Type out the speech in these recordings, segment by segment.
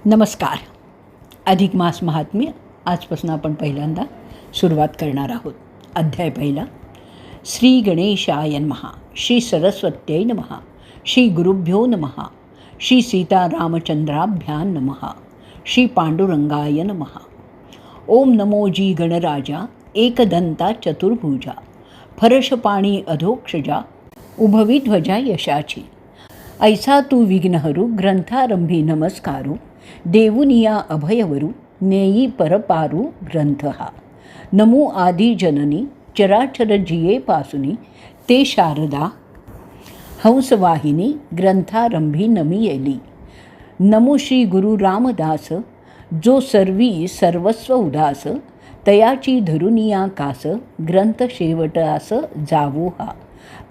नमस्कार. अधिक मास महात्म्य आजपासून आपण पहिल्यांदा सुरुवात करणार आहोत. अध्याय पहिला. श्री गणेशाय नमः. श्री सरस्वत्यै नमः. श्री गुरुभ्यो नमः. श्री सीतारामचंद्राभ्यां नमः. श्री पांडुरंगाय नमः. ओम नमो जी गणराजा एकदंता चतुर्भुजा फरशपाणी अधोक्षजा उभविध्वजा यशाची ऐसा तू विघ्नहरू ग्रंथारंभी नमस्कारू देवुनिया अभयवरू नेयी परपारू ग्रंथ हा नमो आदि जननी चराचर जिये पासुनी ते शारदा हंसवाहिनी ग्रंथारंभी नमियेली. नमो श्री गुरु रामदास जो सर्वी सर्वस्व उदास तयाची धरुनिया कास ग्रंथ शेवटास जावो हा.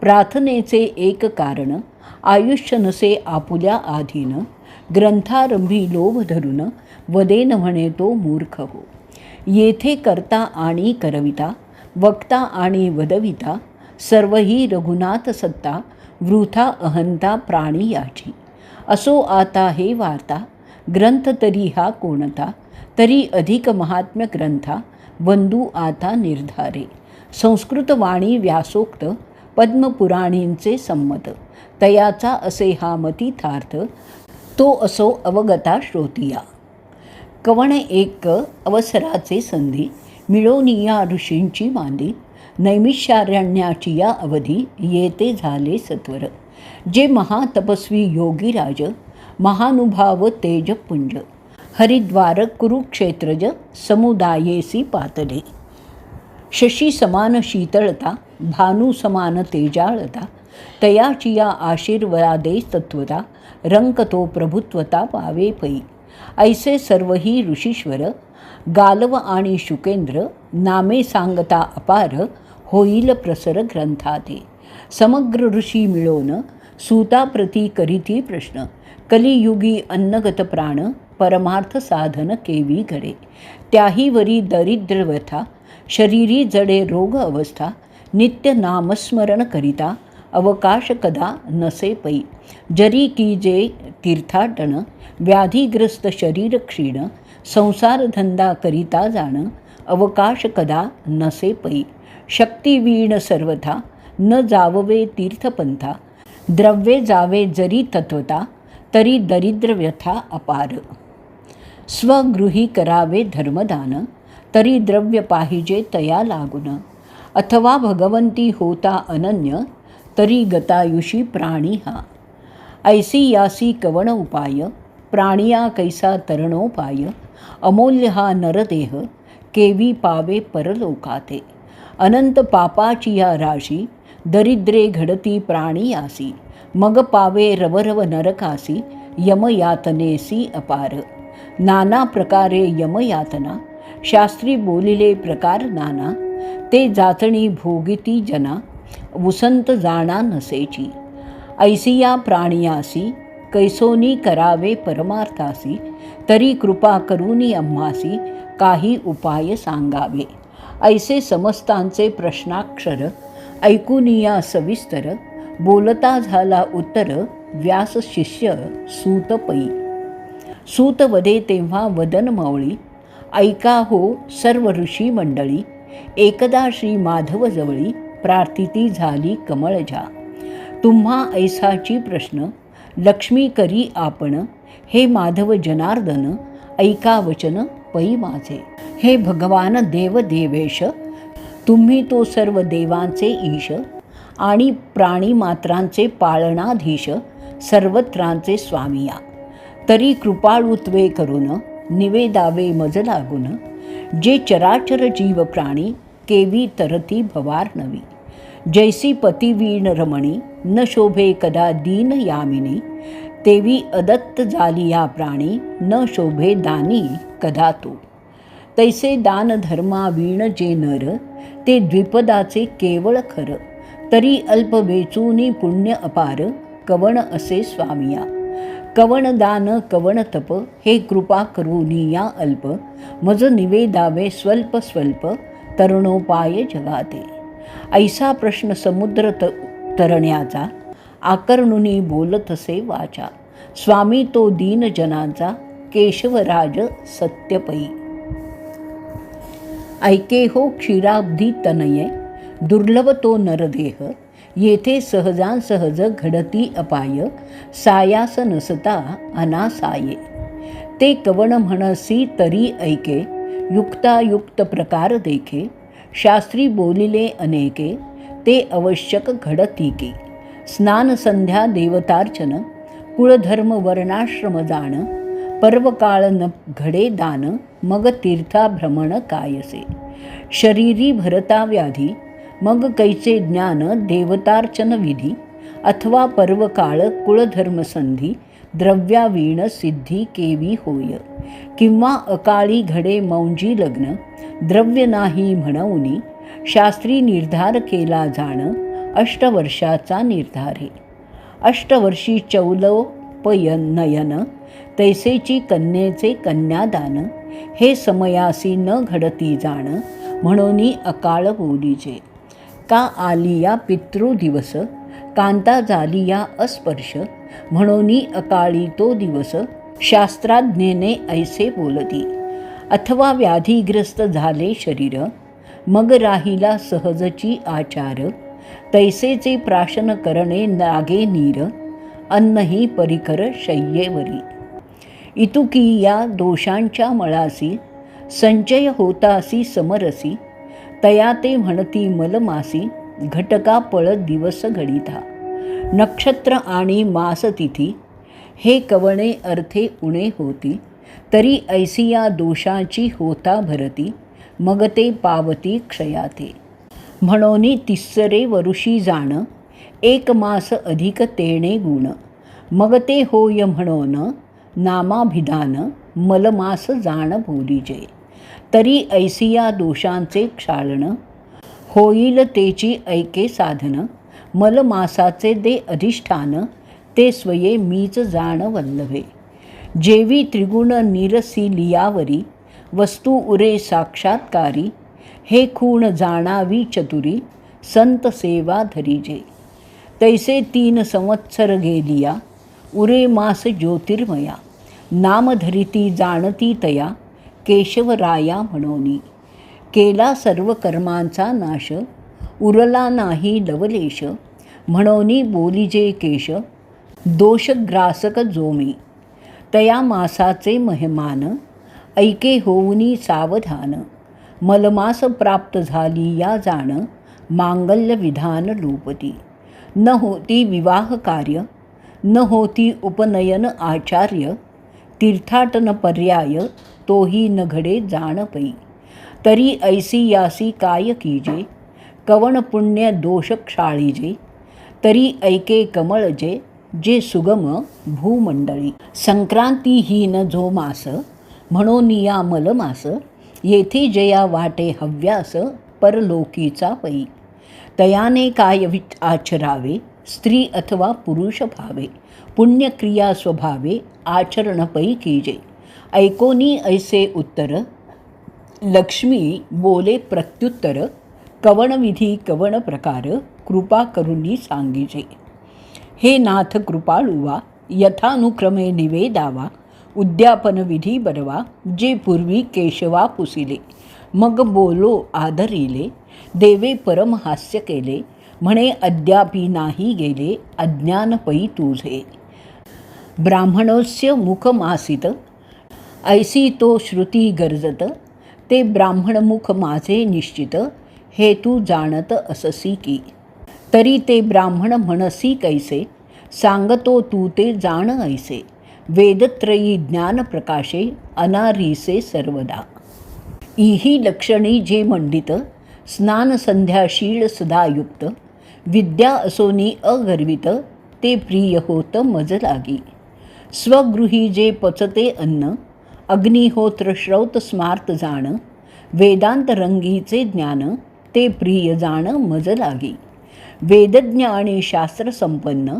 प्रार्थनेचे एक कारण आयुष्य नसे आपुल्या आधीन ग्रंथारंभी लोभ धरून वदेन म्हणे तो मूर्ख हो. येथे करता आणि करविता वक्ता आणि वदविता सर्वही रघुनाथ सत्ता वृथा अहंता प्राणी याची. असो आता हे वार्ता ग्रंथ तरी हा कोणता तरी अधिक महात्म्य ग्रंथा वंदू आता निर्धारे. संस्कृत वाणी व्यासोक्त पद्मपुराणींचे संमत तयाचा असे हा मतितार्थ तो असो अवगता श्रोतिया. कवण एक अवसराचे संधी मिळवनिया ऋषींची मांदी नैमिषारण्याची या अवधी येते झाले सत्वर. जे महातपस्वी योगीराज महानुभाव तेजपुंज हरिद्वार कुरुक्षेत्रज समुदायेसी पातले. शशी समान शीतळता भानू समान तेजाळता तयाची या आशीर्वादे तत्वता रंकतो प्रभुत्वता पावे पै. ऐसे सर्वही ऋषीश्वर गालव आणि शुकेंद्र नामे सांगता अपार होईल प्रसर ग्रंथाते. समग्र ऋषी मिळवून सूताप्रती करीती प्रश्न कलियुगी अन्नगत प्राण परमार्थ साधन केवी घडे. त्याही वरी दरिद्र व्यथा शरीरी जडे रोग अवस्था नित्य नामस्मरण करिता अवकाश कदा नसे पै. जरी की जे तीर्थाटन व्याधिग्रस्त शरीर क्षीण संसार धंदा करिता जाण अवकाश कदा नसे पै. शक्तिवीण सर्वथा न जाववे तीर्थपंथा द्रव्ये जावे जरी तत्वता तरी दरिद्र व्यथा अपार. स्वगृही करावे धर्मदान तरी द्रव्य पाहिजे तया लागून. अथवा भगवंती होता अनन्य तरी गतायुषी प्राणी हा. ऐसी यासी कवण उपाय प्राणिया कैसा तरणोपाय अमूल्य हा नरदेह केवी पावे परलोकाते. अनंत पापाची या राशी दरिद्रे घडती प्राणियासी मग पावे रवरव नरकासी यमयातनेसी अपार. नाना प्रकारे यमयातना शास्त्री बोलिले प्रकार नाना ते जाचणी भोगिती जना वसंत जाणा नसेची. ऐसिया प्राणियासी कैसोनी करावे परमार्थासी तरी कृपा करूनी आम्हासी काही उपाय सांगावे. ऐसे समस्तांचे प्रश्नाक्षर ऐकूनिया सविस्तर बोलता झाला उत्तर व्यास शिष्य सूत पै. सूत वदे तेव्हा वदन मवळी ऐका हो सर्व ऋषी मंडळी. एकदा श्री माधव जवळी प्रार्थिती झाली कमळजा. तुम्हा ऐसाची प्रश्न लक्ष्मी करी आपण हे माधव जनार्दन ऐका वचन पै माझे. हे भगवान देव देवेश तुम्ही तो सर्व देवांचे ईश आणि प्राणी मात्रांचे पाळणाधीश सर्वत्रांचे स्वामिया. तरी कृपाळुत्वे करून निवेदावे मज लागून जे चराचर जीव प्राणी केवी तरती भवार नवी. जैसी पतिवीण रमणी न शोभे कदा दीन यामिनी तेवी अदत्त झाली या प्राणी न शोभे दानी कदा तो. तैसे दान धर्मा वीण जे नर ते द्विपदाचे केवळ खर तरी अल्प वेचूनी पुण्य अपार कवण असे स्वामिया. कवण दान कवण तप हे कृपा करूनी या अल्प मज निवेदावे स्वल्प स्वल्प तरुणोपाय जगाते. ऐसा प्रश्न समुद्र तरण्याचा आकर्णुनी बोलत असे वाचा. स्वामी तो दीनजनांचा केशवराज सत्यपई. ऐके हो क्षीराब्धी तनये, दुर्लभ तो नरदेह. येथे सहजासहज घडती अपाय, सायास नसता अनासाये. ते कवण म्हणसी तरी ऐके, युक्तायुक्त प्रकार देखे. शास्त्री बोलिले अनेके, ते आवश्यक घडतीके. स्नान संध्या देवतार्चन, कुळधर्म वर्णाश्रम जाण. पर्वकाळ न घडे दान, मग तीर्था भ्रमण कायसे. शरीरी भरता व्याधी, मग कैचे ज्ञान देवतार्चन विधी. अथवा पर्वकाळ कुळधर्म संधी, द्रव्यावीण सिद्धी केवी होय. किंवा अकाळी घडे मौंजी लग्न, द्रव्य नाही म्हणूनी. शास्त्री निर्धार केला जाण, अष्टवर्षाचा निर्धारे. अष्टवर्षी चौलोपनयन, तैसेची कन्येचे कन्यादान. हे समयासी न घडती जाण, म्हणूनी अकाळ बोलीचे. का आलिया पितृदिवस, कांता झालिया अस्पर्श. म्हणूनी अकाळी तो दिवस, शास्त्राज्ञेने ऐसे बोलती. अथवा व्याधीग्रस्त झाले शरीर, मग राहिला सहजची आचार. तैसेचे प्राशन करणे लागे नीर, अन्नही परिकर शय्येवरी. इतुकी या दोषांच्या मळासी, संचय होतासी समरसी. तया ते म्हणती मलमासी, घटका पळत दिवस घडिता. नक्षत्र आणि मास तिथी, हे कवणे अर्थे उणे होती. तरी ऐसिया दोषांची होता भरती, मग ते पावती क्षयाते. म्हणोनी तिसरे वरुषी जाण, एक मास अधिक तेणे गुण. मग ते होय म्हणून नामाभिधान, मलमास जाण बोलीजे. तरी ऐसिया दोषांचे क्षालन, होईल तेची ऐके साधन. मलमासाचे दे अधिष्ठान, ते स्वये मीच जाण वल्लभे. जेवी त्रिगुण निरसिलियावरी, वस्तू उरे साक्षात्कारी. हे खूण जाणावी चतुरी, संत सेवा धरीजे. तैसे 3 संवत्सर गेलिया, उरे मास ज्योतिर्मया. नाम धरिती जाणती तया, केशवराया म्हणोनी. केला सर्व कर्मांचा नाश, उरला नाही लवलेश. म्हणोनी बोलिजे केश, दोषग्रासक जोमी. तया मासाचे महिमान, ऐके होऊनी सावधान. मलमास प्राप्त झाली या जाण, मांगल्य विधान लोपती. न होती विवाह कार्य, न होती उपनयन आचार्य. तीर्थाटन पर्याय, तोही न घडे जाण पै. तरी ऐसी यासी काय कीजे, कवण पुण्य दोष क्षाळीजे. तरी ऐके कमळजे, जे सुगम भूमंडळी. संक्रांतीहीन जो मास, म्हणोनिया मलमास. येथे जया वाटे हव्यास, परलोकीचा पै. तयाने काय आचरावे, स्त्री अथवा पुरुष भावे. पुण्यक्रिया स्वभावे, आचरण पै कीजे. ऐकोनी ऐसे उत्तर, लक्ष्मी बोले प्रत्युत्तर. कवणविधी कवण प्रकार, कृपा करुनी सांगिजे. हे नाथ कृपाळुवा, यथानुक्रमे निवेदावा. उद्यापन विधी बरवा, जे पूर्वी केशवा पुसिले. मग बोलो आदरिले, देवे परमहास्य केले. म्हणे अद्यापि नाही गेले, अज्ञान पै तुझे. ब्राह्मणोस्य मुखमासित, ऐसी तो श्रुती गर्जत. ते ब्राह्मणमुख माझे निश्चित, हे तू जाणत अससी की. तरी ते ब्राह्मण म्हणसी कैसे, सांगतो तू ते जाण ऐसे. वेदत्रयी ज्ञान प्रकाशे, अनारीसे सर्वदा. इही लक्षणी जे मंडित, स्नान संध्याशीळ सदायुक्त. विद्या असोनी अगर्वित, ते प्रिय होत मज लागी. स्वगृही जे पचते अन्न, अग्निहोत्र श्रौत स्मार्त जाण. वेदांत रंगीचे ज्ञान, ते प्रिय जाण मज लागी. वेदज्ञ आणि शास्त्रसंपन्न,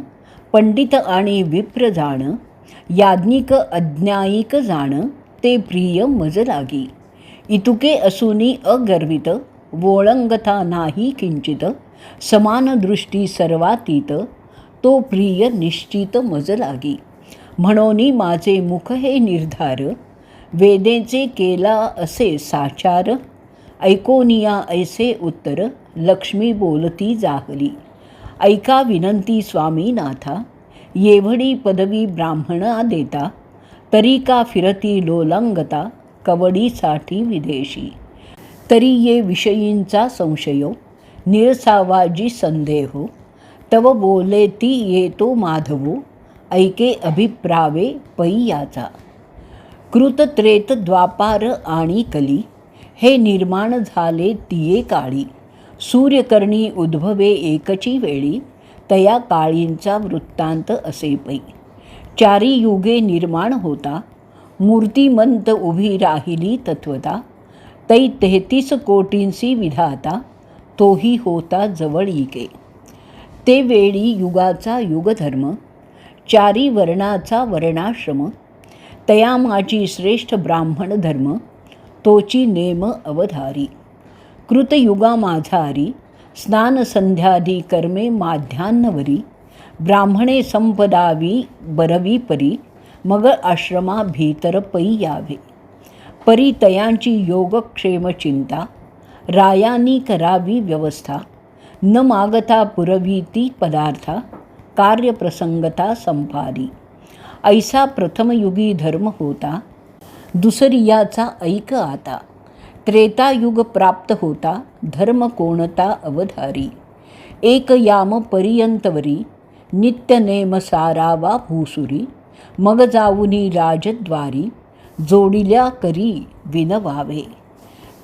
पंडित आणि विप्र जाण. याज्ञिक अज्ञायिक जाण, ते प्रिय मज लागी. इतुके असूनी अगर्वित, वोळंगता नाही किंचित. समान दृष्टी सर्वातीत, तो प्रिय निश्चित मज लागी. म्हणोनी माझे मुख हे निर्धार, वेदेचे केला असे साचार. ऐकोनिया ऐसे उत्तर, लक्ष्मी बोलती जाहली. ऐका विनंती स्वामीनाथा, येवढी पदवी ब्राह्मणा देता. तरी का फिरती लोलांगता, कवडीसाठी विदेशी. तरी ये विषयींचा संशयो, निरसावाजी संदेहो. तव बोले ती येतो माधवो, ऐके अभिप्रावे पै याचा. कृत त्रेत द्वापार आणि कली, हे निर्माण झाले तिये काळी. सूर्यकर्णी उद्भवे एकची वेळी, तया काळींचा वृत्तांत असे पै. चारी युगे निर्माण होता, मूर्तिमंत उभी राहिली तत्वता. तै 33 कोटींसी विधाता, तोही होता जवळीके. ते वेळी युगाचा युगधर्म, चारी वर्णाचा वर्णाश्रम. तया माझी श्रेष्ठ ब्राह्मण धर्म, तोची नेम अवधारी. कृतयुगा माझारी, स्नान संध्यादी कर्मे माध्यान्नवरी. ब्राह्मणे संपदावी बरवी परी, मग आश्रमा भीतर पै यावे. परी तयांची योगक्षेम चिंता, रायांनी करावी व्यवस्था. न मागता पुरवीती पदार्था, कार्यप्रसंगता संपादी. ऐसा प्रथमयुगी धर्म होता, दुसरियाचा ऐक आता. त्रेतायुग प्राप्त होता, धर्म कोणता अवधारी. एक याम पर्यंतवरी, नित्यनेम सारावा भूसुरी. मग जाऊनी राजद्वारी, जोडिल्या करी विनवावे.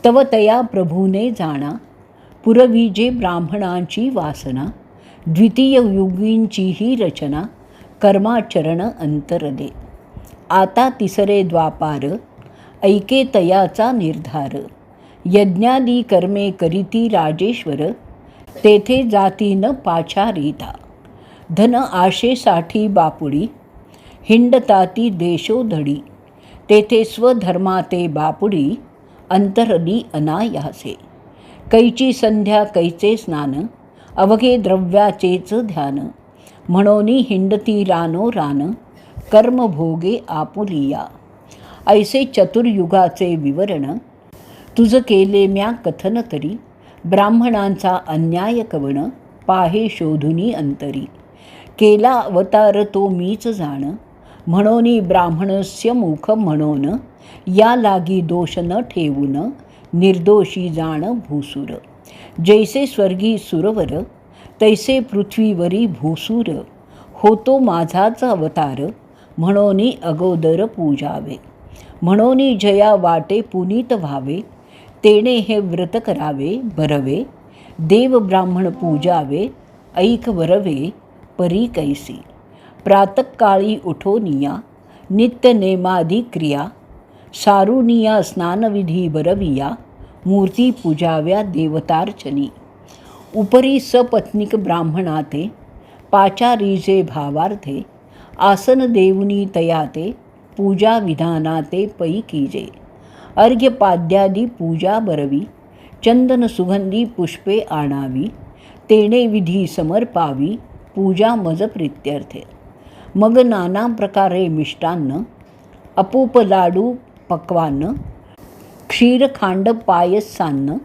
तव तया प्रभूने जाणा, पुरविजे ब्राह्मणांची वासना. द्वितीय युगींचीही रचना, कर्माचरण अंतरदे. आता तिसरे द्वापार, ऐके तयाचा निर्धार. यज्ञादी कर्मे करीती राजेश्वर, तेथे जाती न पाचारिता. धन आशेसाठी बापुडी, हिंडताती देशोधडी. तेथे स्वधर्माते बापुडी, अंतरली अनायासे. कैची संध्या कैचे स्नान, अवघे द्रव्याचेच ध्यान. म्हणोनी हिंडती रानो रान, कर्मभोगे आपुलिया. ऐसे चतुर्युगाचे विवरण, तुझ केले म्या कथन तरी. ब्राह्मणांचा अन्याय कवण, पाहे शोधुनी अंतरी. केला अवतार तो मीच जाण, म्हणोनी ब्राह्मणस्य मुख म्हणून. या लागी दोष न ठेवून, निर्दोषी जाण भूसुर. जैसे स्वर्गी सुरवर, तैसे पृथ्वीवरी भूसुर. होतो माझाच अवतार, म्हणोनी अगोदर पूजावे. म्हणोनी जया वाटे पुनीत व्हावे, तेणे हे व्रत करावे बरवे. देव ब्राह्मण पूजावे, ऐक वरवे परी कैसी. प्रातःकाळी उठोनिया, नित्यनेमादी क्रिया. सारुनिया स्नानविधी बरविया, मूर्ती पूजाव्या देवतार्चनी. उपरी सपत्निक ब्राह्मणाते, पाचारीचे भावार्थे. आसन देऊनी तयाते, पूजा विधानाते पै कीजे. अर्घ्यपाद्यादी पूजा बरवी, चंदन सुगंधी पुष्पे आणावी. तेणे विधी समर्पावी, पूजा मज प्रीत्यर्थे. मग नाना प्रकारे मिष्टान्न, अपूप लाडू पक्वान्न. क्षीरखांड पायसान्न,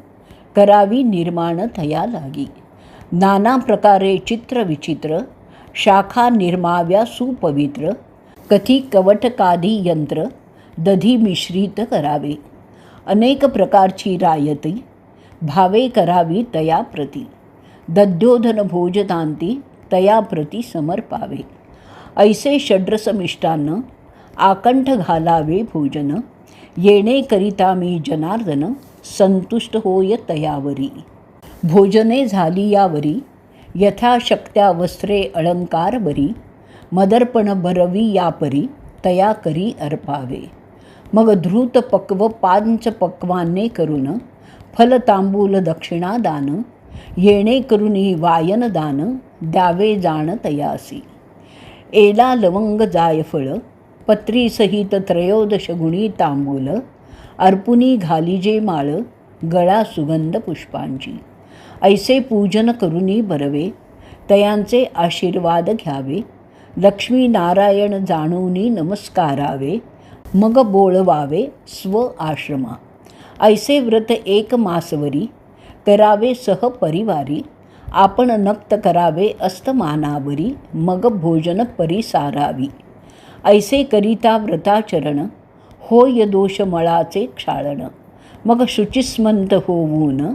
करावी निर्माण थया लागी. नाना प्रकारे चित्रविचित्र, शाखा निर्माव्या सुपवित्र. कथी कवटकादी यंत्र, दधी मिश्रित करावे. अनेक प्रकारची रायती, भावे करावी तया प्रती. दध्योधन भोजतांती, तया प्रती समर्पावे. ऐसे षड्रस मिष्टान्न, आकंठ घालावे भोजन. येणे करिता मी जनार्दन, संतुष्ट होय तयावरी. भोजने झाली यावरी, यथाशक्त्या वस्त्रे अलंकार बरी. मदर्पण बरवी यापरी, तया करी अर्पावे. मग धृत पक्व पांचपक्वान्ने करून, फल तांबूल दक्षिणा दान. येणे करुनी वायन दान, द्यावे जाण तयासी. एला लवंग जायफळ, पत्रीसहित 13 गुणी तांबूल. अर्पुनी घालीजे माळ, गळा सुगंध पुष्पांची. ऐसे पूजन करुनी बरवे, तयांचे आशीर्वाद घ्यावे. लक्ष्मी नारायण जाणूनी नमस्कारावे, मग बोळवावे स्व आश्रमा. ऐसे व्रत एक मासवरी, करावे सहपरिवारी. आपण नक्त करावे अस्तमानावरी, मग भोजन परिसारावी. ऐसे करिता व्रताचरण, होय दोषमळाचे क्षाळण. मग शुचिस्मंत होऊन,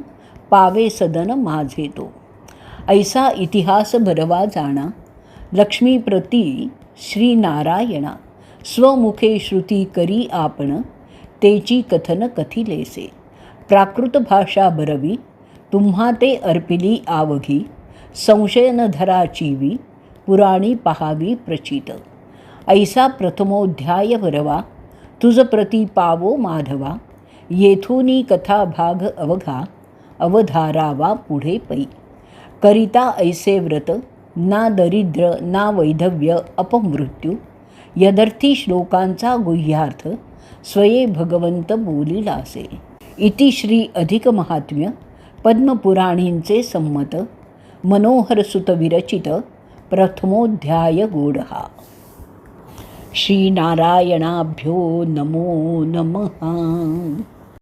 पावे सदन माझे तो. ऐसा इतिहास भरवा जाणा, लक्ष्मीप्रती श्रीनारायणा. स्वमुखे श्रुती करी आपण, तेची कथन कथिलेसे. प्राकृत भाषा भरवी, तुम्हा ते अर्पिली आवघी. संशय न धरा चिवी, पुराणी पहावी प्रचित. ऐसा प्रथमोध्याय भरवा, तुझ प्रती पावो माधवा. येथूनी कथा भाग अवघा, अवधारावा पुढे पै. करिता ऐसे व्रत, ना दरिद्र ना वैधव्य अपमृत्यू. यदर्थी श्लोकांचा गुह्यार्थ, स्वये भगवंत बोलिलासे. इति श्री अधिक महात्म्य पद्मपुराणींचे संमत, मनोहर सुत विरचित प्रथमोध्याय गोडहा. श्रीनारायणाभ्यो नमो नमः.